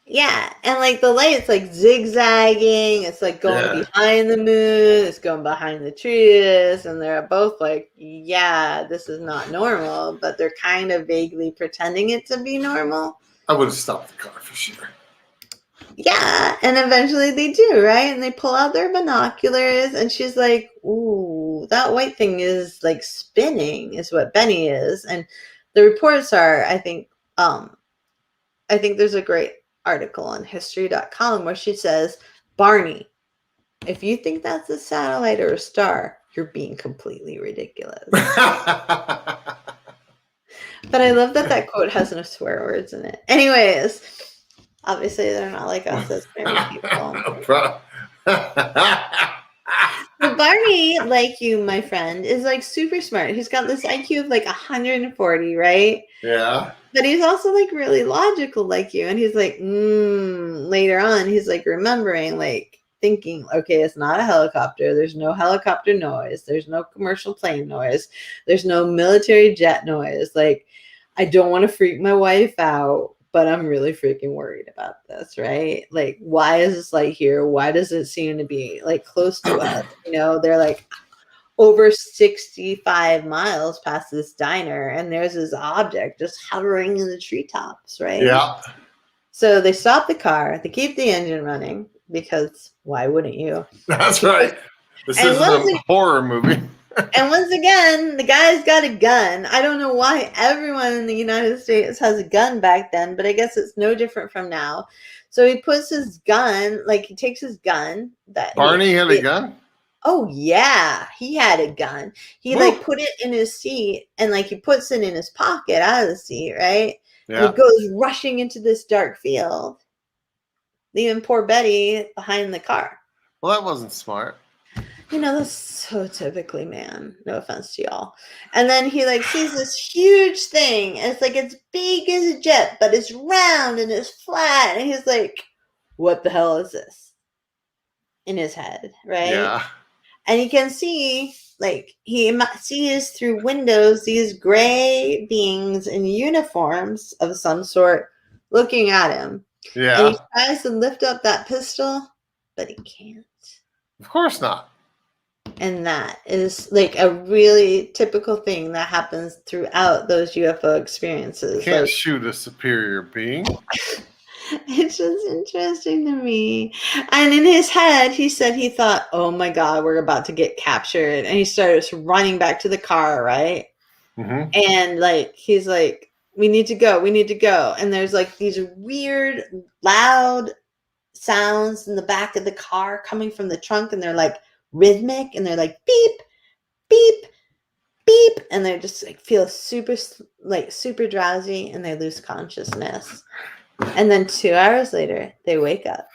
Yeah, and like the light's like zigzagging. It's like going behind the moon. It's going behind the trees. And they're both like, yeah, this is not normal. But they're kind of vaguely pretending it to be normal. I would have stopped the car for sure. Yeah, and eventually they do, right? And they pull out their binoculars, and she's like, ooh, that white thing is like spinning, is what Benny is. And the reports are, I think there's a great article on history.com where she says, Barney, if you think that's a satellite or a star, you're being completely ridiculous. But I love that quote has no swear words in it. Anyways, obviously they're not like us as married people. But Barney, like you, my friend, is like super smart. He's got this IQ of like 140, right? Yeah. But he's also like really logical like you. And he's like, later on, he's like remembering, like thinking, okay, it's not a helicopter. There's no helicopter noise. There's no commercial plane noise. There's no military jet noise. Like, I don't want to freak my wife out, but I'm really freaking worried about this, right? Like, why is this light here? Why does it seem to be like close to us? They're like over 65 miles past this diner, and there's this object just hovering in the treetops, right? Yeah. So they stop the car. They keep the engine running because why wouldn't you? That's right. This isn't a horror movie. And once again, the guy's got a gun. I don't know why everyone in the United States has a gun back then, but I guess it's no different from now. So he puts his gun, like he takes his gun. Barney had a gun? Oh, yeah. He had a gun. He like put it in his seat and like he puts it in his pocket out of the seat, right? Yeah. And he goes rushing into this dark field, leaving poor Betty behind the car. Well, that wasn't smart. That's so typically man. No offense to y'all. And then he like sees this huge thing. And it's like it's big as a jet, but it's round and it's flat. And he's like, what the hell is this? In his head, right? Yeah. And he can see, like, he sees through windows these gray beings in uniforms of some sort looking at him. Yeah. And he tries to lift up that pistol, but he can't. Of course not. And that is like a really typical thing that happens throughout those UFO experiences. You can't shoot a superior being. It's just interesting to me. And in his head, he said he thought, oh my God, we're about to get captured. And he started running back to the car, right? Mm-hmm. And like, he's like, we need to go. And there's like these weird, loud sounds in the back of the car coming from the trunk. And they're like rhythmic. And they're like, beep, beep, beep. And they just like feel super drowsy and they lose consciousness. And then 2 hours later, they wake up.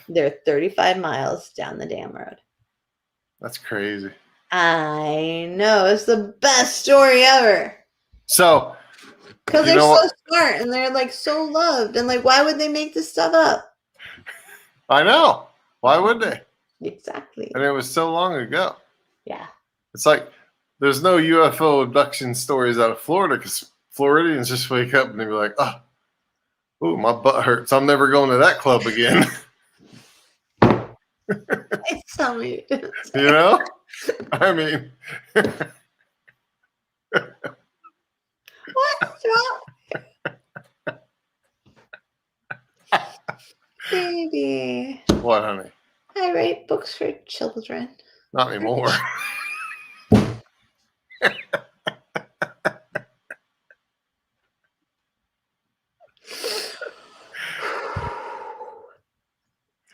They're 35 miles down the damn road. That's crazy. I know. It's the best story ever. So, because they're so smart and they're like so loved. And like, why would they make this stuff up? I know. Why would they? Exactly. And it was so long ago. Yeah. It's like there's no UFO abduction stories out of Florida because Floridians just wake up and they be like, oh, ooh, my butt hurts. I'm never going to that club again. It's so weird. You know? I mean, What's wrong? Baby. what, honey? I write books for children. Not anymore.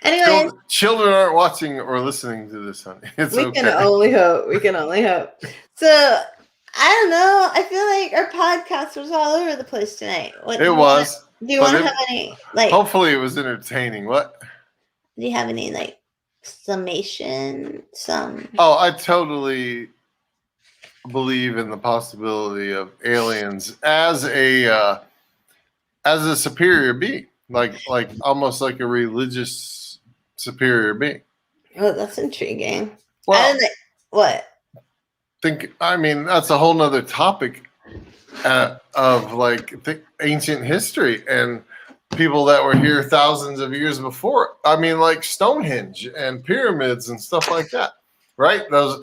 Anyways, Children aren't watching or listening to this, honey. It's we okay. can only hope. We can only hope. So I don't know. I feel like our podcast was all over the place tonight. What, It was. Do you want to have any like? Hopefully, it was entertaining. What? Do you have any like summation? Oh, I totally believe in the possibility of aliens as a superior being, like almost like a religious superior being. Oh, that's intriguing. Well, I don't know, what? I mean, that's a whole nother topic of like ancient history and people that were here thousands of years before. I mean, like Stonehenge and pyramids and stuff like that, right? Those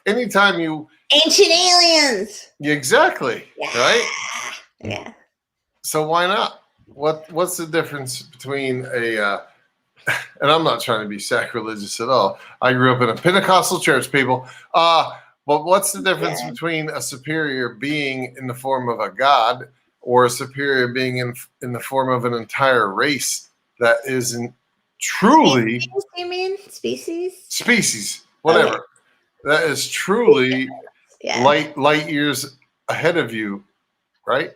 anytime you Ancient aliens. exactly, Yeah. right? Yeah. So why not? What's the difference between a and I'm not trying to be sacrilegious at all. I grew up in a Pentecostal church, people. But what's the difference between a superior being in the form of a god or a superior being in the form of an entire race that isn't truly Species, you mean species, whatever. Okay. That is truly Yeah. light years ahead of you, right?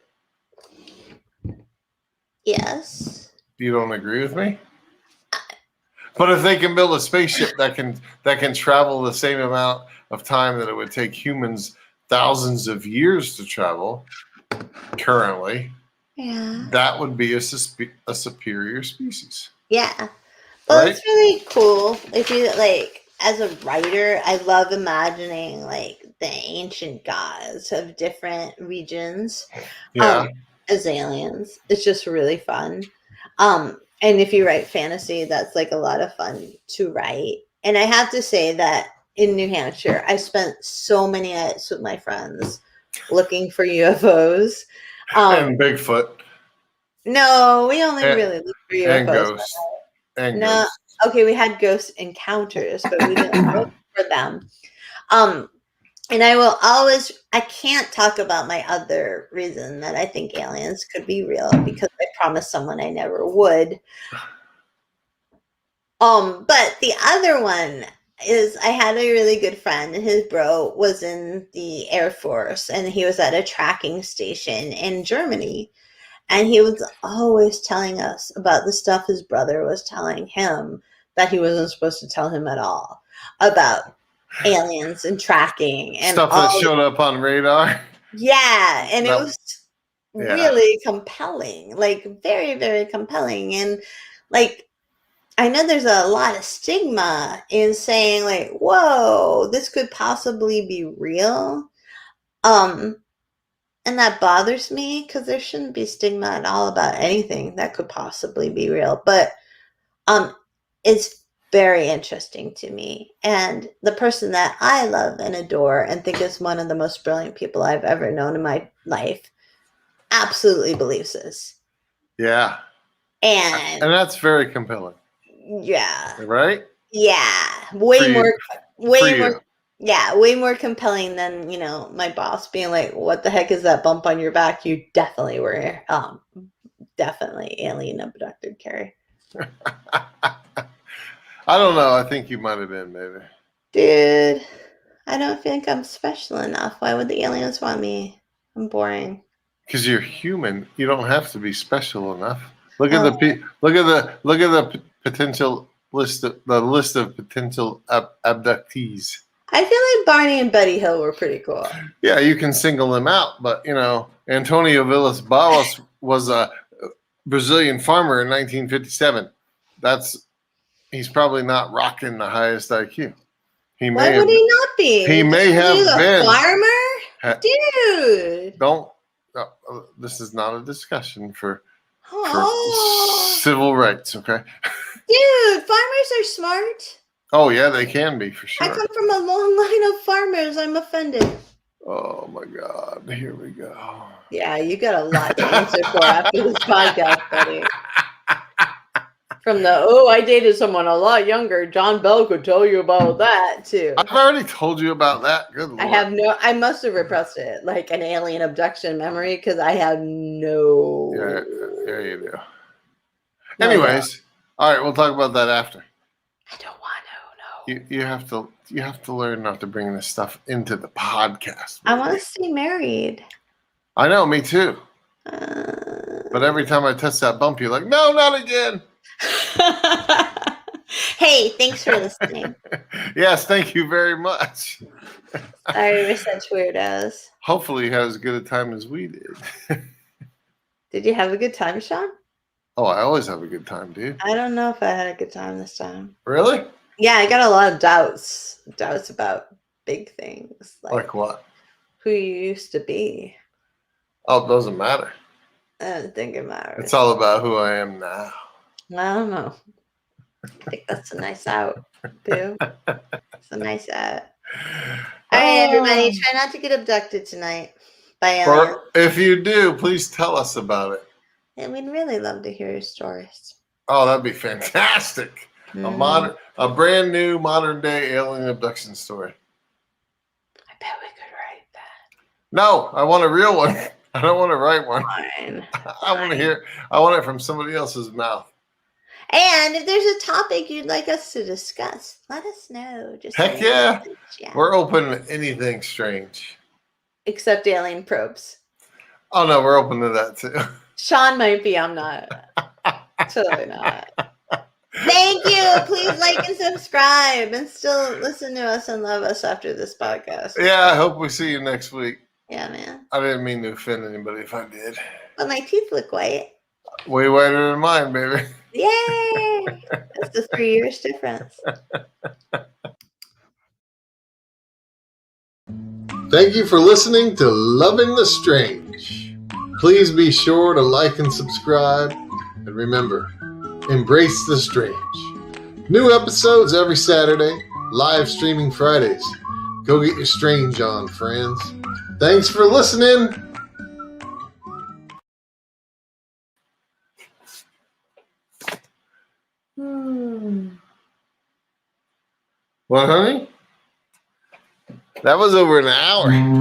Yes. You don't agree with me? But if they can build a spaceship that can travel the same amount of time that it would take humans thousands of years to travel currently, Yeah. that would be a superior species. Yeah. Well, Right? it's really cool. If you like, as a writer, I love imagining like the ancient gods of different regions. Yeah. As aliens. It's just really fun. And if you write fantasy, that's like a lot of fun to write. And I have to say that in New Hampshire, I spent so many nights with my friends looking for UFOs. And Bigfoot. No, we only really looked for UFOs. And ghosts. And no, ghosts. okay, we had ghost encounters, but we didn't look for them. And I can't talk about my other reason that I think aliens could be real because I promised someone I never would. But the other one is I had a really good friend. His bro was in the Air Force and he was at a tracking station in Germany. And he was always telling us about the stuff his brother was telling him that he wasn't supposed to tell him at all about aliens and tracking and stuff that showed up on radar. Yeah, and it was really compelling, like very, very compelling. And like, I know there's a lot of stigma in saying like, whoa, this could possibly be real. And that bothers me because there shouldn't be stigma at all about anything that could possibly be real. But it's very interesting to me. And the person that I love and adore and think is one of the most brilliant people I've ever known in my life absolutely believes this. Yeah. And that's very compelling. Yeah. Right? Yeah. Way more compelling than, my boss being like, what the heck is that bump on your back? You definitely were definitely alien abducted, Carrie. I don't know. I think you might have been, maybe. Dude, I don't think I'm special enough. Why would the aliens want me? I'm boring. Because you're human. You don't have to be special enough. Look at the potential list of potential abductees. I feel like Barney and Betty Hill were pretty cool. Yeah, you can single them out, but Antonio Villas Barros was a Brazilian farmer in 1957. That's he's probably not rocking the highest IQ. Why would he not be? He may have He's been. a farmer? Dude. Don't. This is not a discussion for Oh. civil rights, okay? Dude, farmers are smart. Oh, yeah, they can be, for sure. I come from a long line of farmers. I'm offended. Oh, my God. Here we go. Yeah, you got a lot to answer for after this podcast, buddy. From I dated someone a lot younger. John Bell could tell you about that, too. I've already told you about that. Good Lord. I must have repressed it, like an alien abduction memory, because I have no... Yeah, there you do. Anyways, all right, we'll talk about that after. I don't want to, no. You have to learn not to bring this stuff into the podcast. I want to stay married. I know, me too. But every time I touch that bump, you're like, no, not again. Hey, thanks for listening. Yes, thank you very much. Sorry, we're such weirdos. Hopefully you had as good a time as we did. Did you have a good time, Sean? Oh, I always have a good time, dude. I don't know if I had a good time this time. Really? Yeah, I got a lot of doubts. Doubts about big things. Like what? Who you used to be. Oh, it doesn't matter. I don't think it matters. It's all about who I am now. I don't know. I think that's a nice out, Boo. It's a nice out. All right, everybody, try not to get abducted tonight by aliens. Or if you do, please tell us about it. And we'd really love to hear your stories. Oh, that'd be fantastic. Mm-hmm. A brand new modern day alien abduction story. I bet we could write that. No, I want a real one. I don't want to write one. Fine. I want to hear. I want it from somebody else's mouth. And if there's a topic you'd like us to discuss, let us know. Just heck yeah. We're open to anything strange. Except alien probes. Oh no, we're open to that too. Sean might be. I'm not. Totally not. Thank you. Please like and subscribe and still listen to us and love us after this podcast. Yeah, I hope we see you next week. Yeah, man. I didn't mean to offend anybody if I did. But my teeth look white. Way whiter than mine, baby. Yay! That's the 3 years difference. Thank you for listening to Loving the Strange. Please be sure to like and subscribe. And remember, embrace the strange. New episodes every Saturday, live streaming Fridays. Go get your strange on, friends. Thanks for listening. What, honey? That was over an hour.